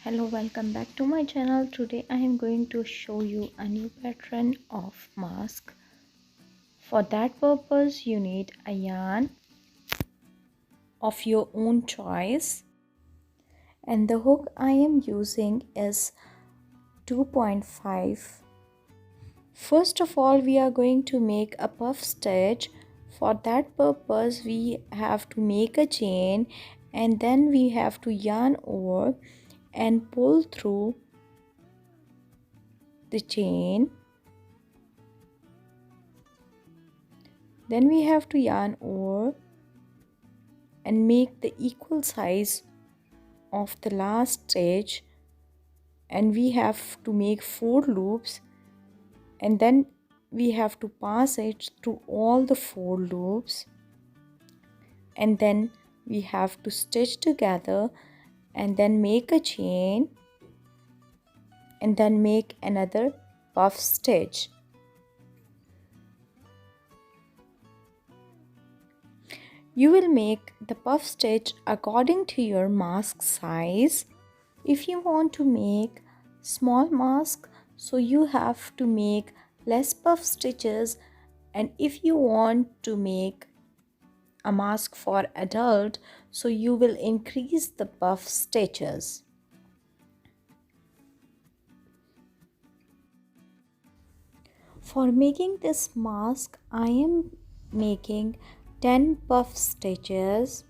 Hello, welcome back to my channel. Today I am going to show you a new pattern of mask. For that purpose you need a yarn of your own choice, and the hook I am using is 2.5. First of all, we are going to make a puff stitch. For that purpose we have to make a chain, and then we have to yarn over and pull through the chain. Then we have to yarn over and make the equal size of the last stitch, and we have to make 4 loops, and then we have to pass it through all the 4 loops, and then we have to stitch together and then make a chain and then make another puff stitch. You will make the puff stitch according to your mask size. If you want to make small mask, so you have to make less puff stitches, and if you want to make a mask for adult, so you will increase the puff stitches. For making this mask, I am making 10 puff stitches.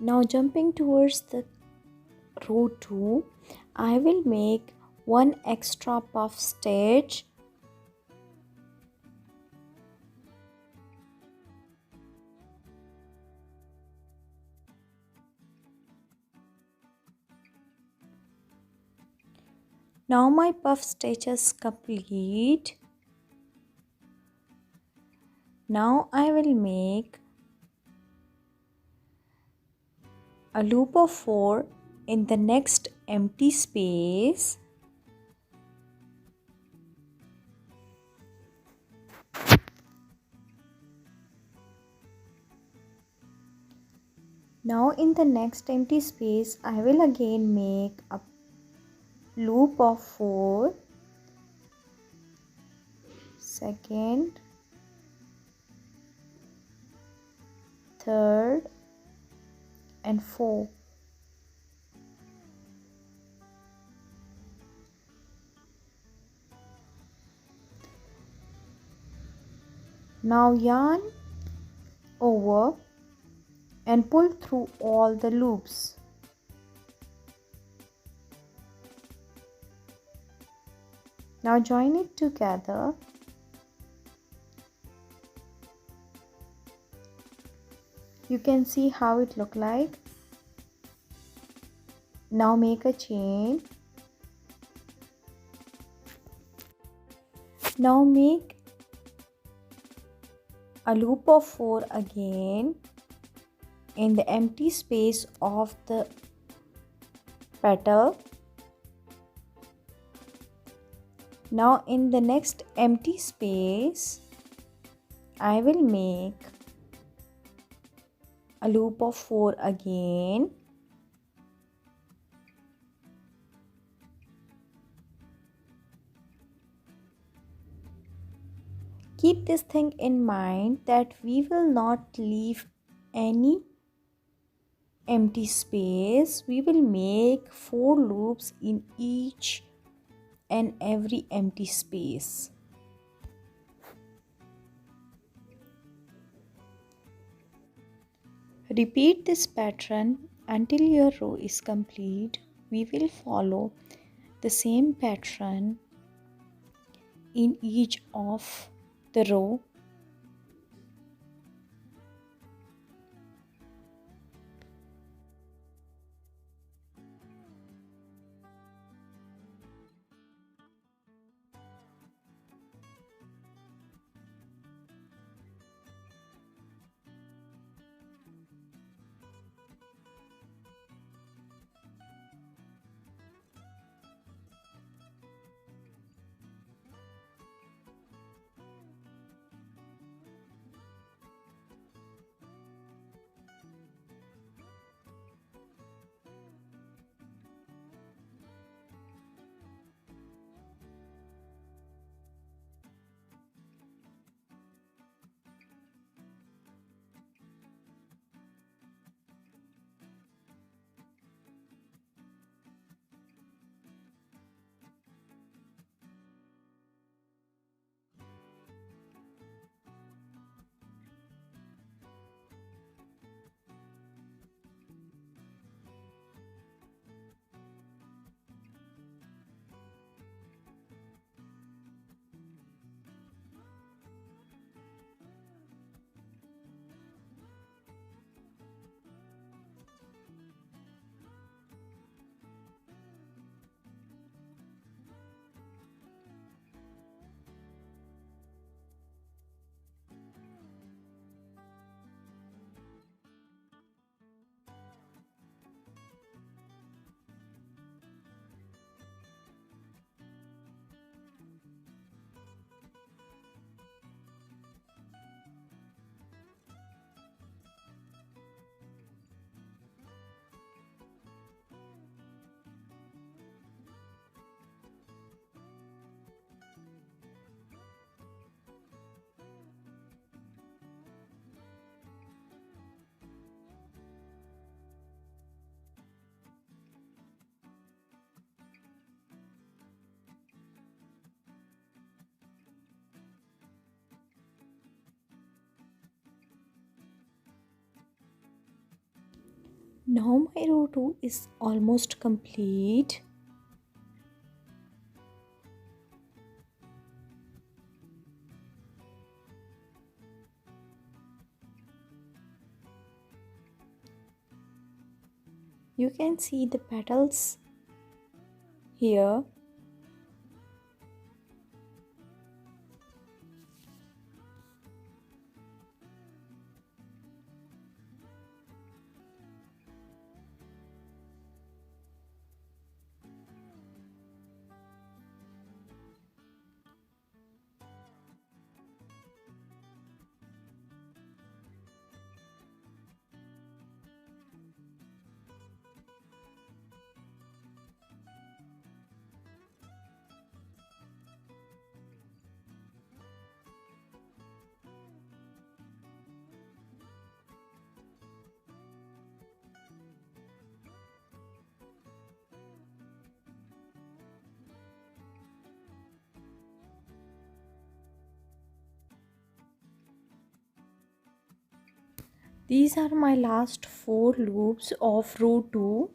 Now jumping towards the row 2, I will make one extra puff stitch. Now my puff stitch is complete. Now I will make a loop of 4 in the next empty space. Now in the next empty space I will again make a loop of 4, second, third and 4. Now yarn over and pull through all the loops. Now join it together. You can see how it look like. Now make a chain. Now make a loop of 4 again in the empty space of the petal. Now in the next empty space, I will make a loop of 4 again. Keep this thing in mind that we will not leave any empty space. We will make 4 loops in each and every empty space. Repeat this pattern until your row is complete. We will follow the same pattern in each of the row. Now my row 2 is almost complete. You can see the petals here. These are my last 4 loops of row 2.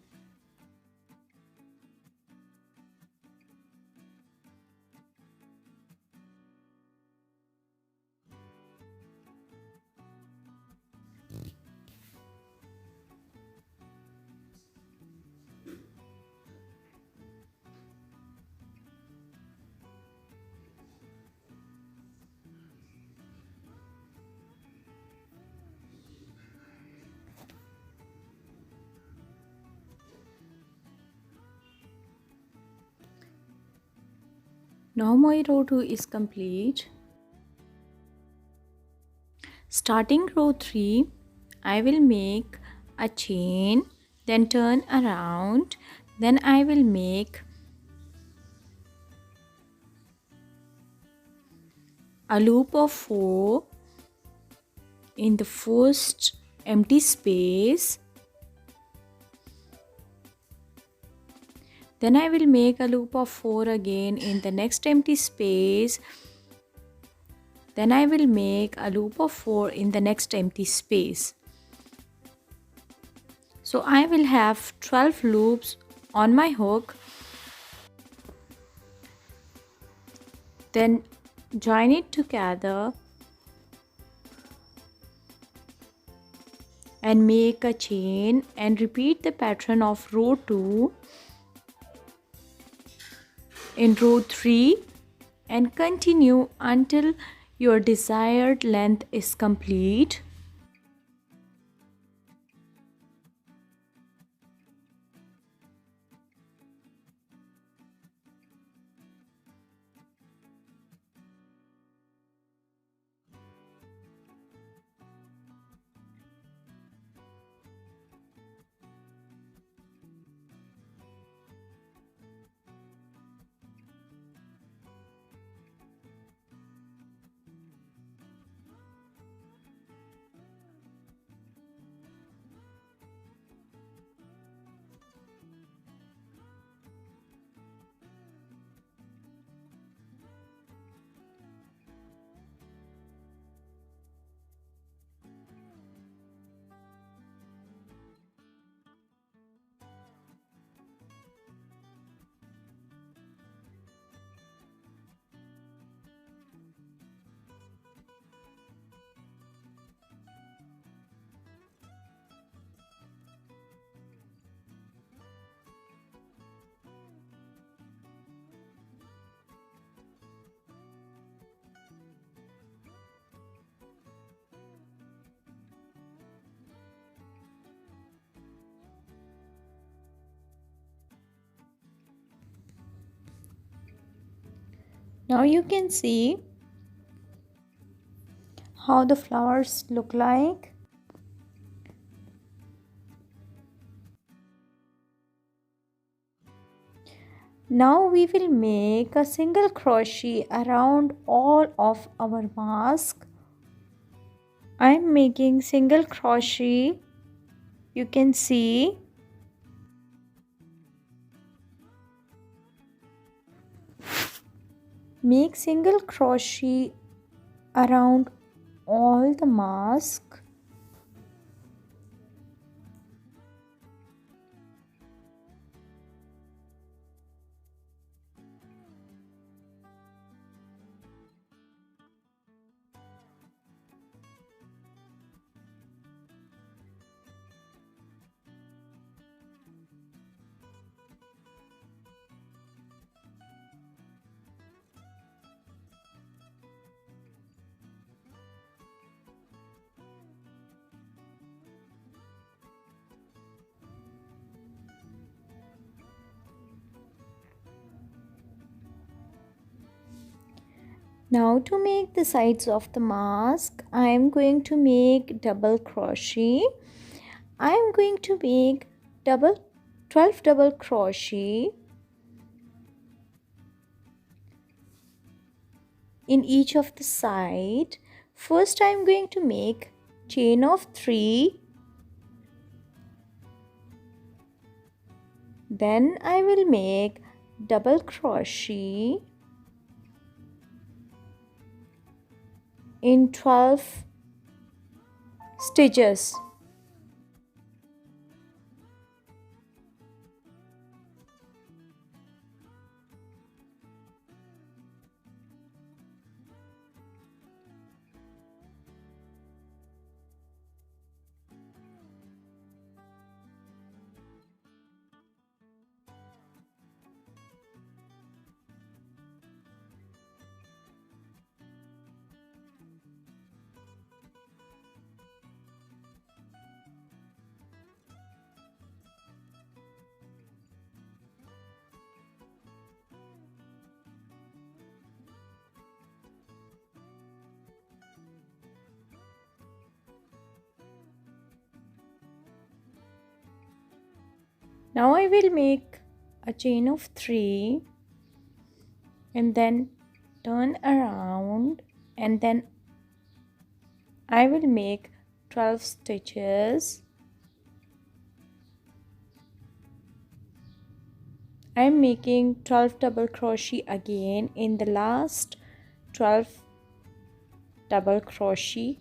Now my row 2 is complete. Starting row 3, I will make a chain, then turn around, then I will make a loop of 4 in the first empty space. Then I will make a loop of 4 again in the next empty space. Then I will make a loop of 4 in the next empty space. So I will have 12 loops on my hook. Then join it together and make a chain and repeat the pattern of row 2 in row 3 and continue until your desired length is complete. Now you can see how the flowers look like. Now we will make a single crochet around all of our mask. I am making single crochet. You can see. Make single crochet around all the mask. Now to make the sides of the mask, I am going to make double crochet. I am going to make 12 double crochet in each of the side. First I am going to make chain of 3. Then I will make double crochet in 12 stitches. Now I will make a chain of 3 and then turn around, and then I will make 12 stitches. I am making 12 double crochet again in the last 12 double crochet.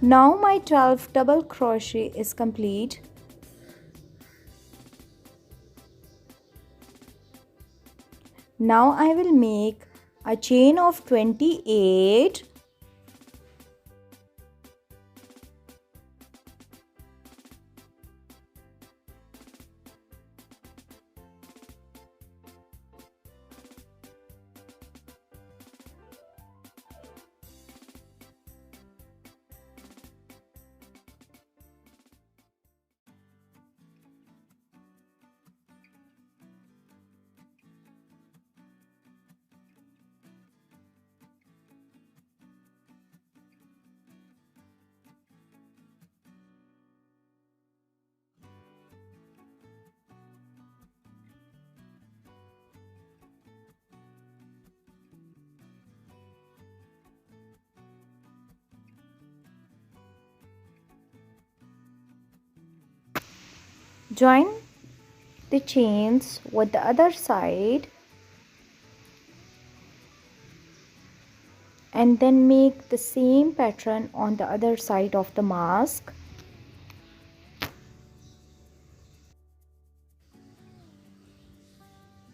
Now my 12 double crochet is complete. Now I will make a chain of 28. Join the chains with the other side and then make the same pattern on the other side of the mask.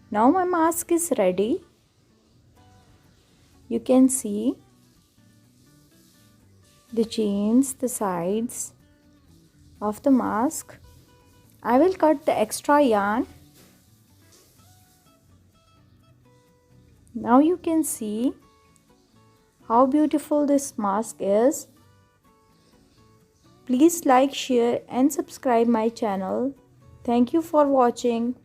Now my mask is ready. You can see the chains, the sides of the mask. I will cut the extra yarn. Now you can see how beautiful this mask is. Please like, share and subscribe my channel. Thank you for watching.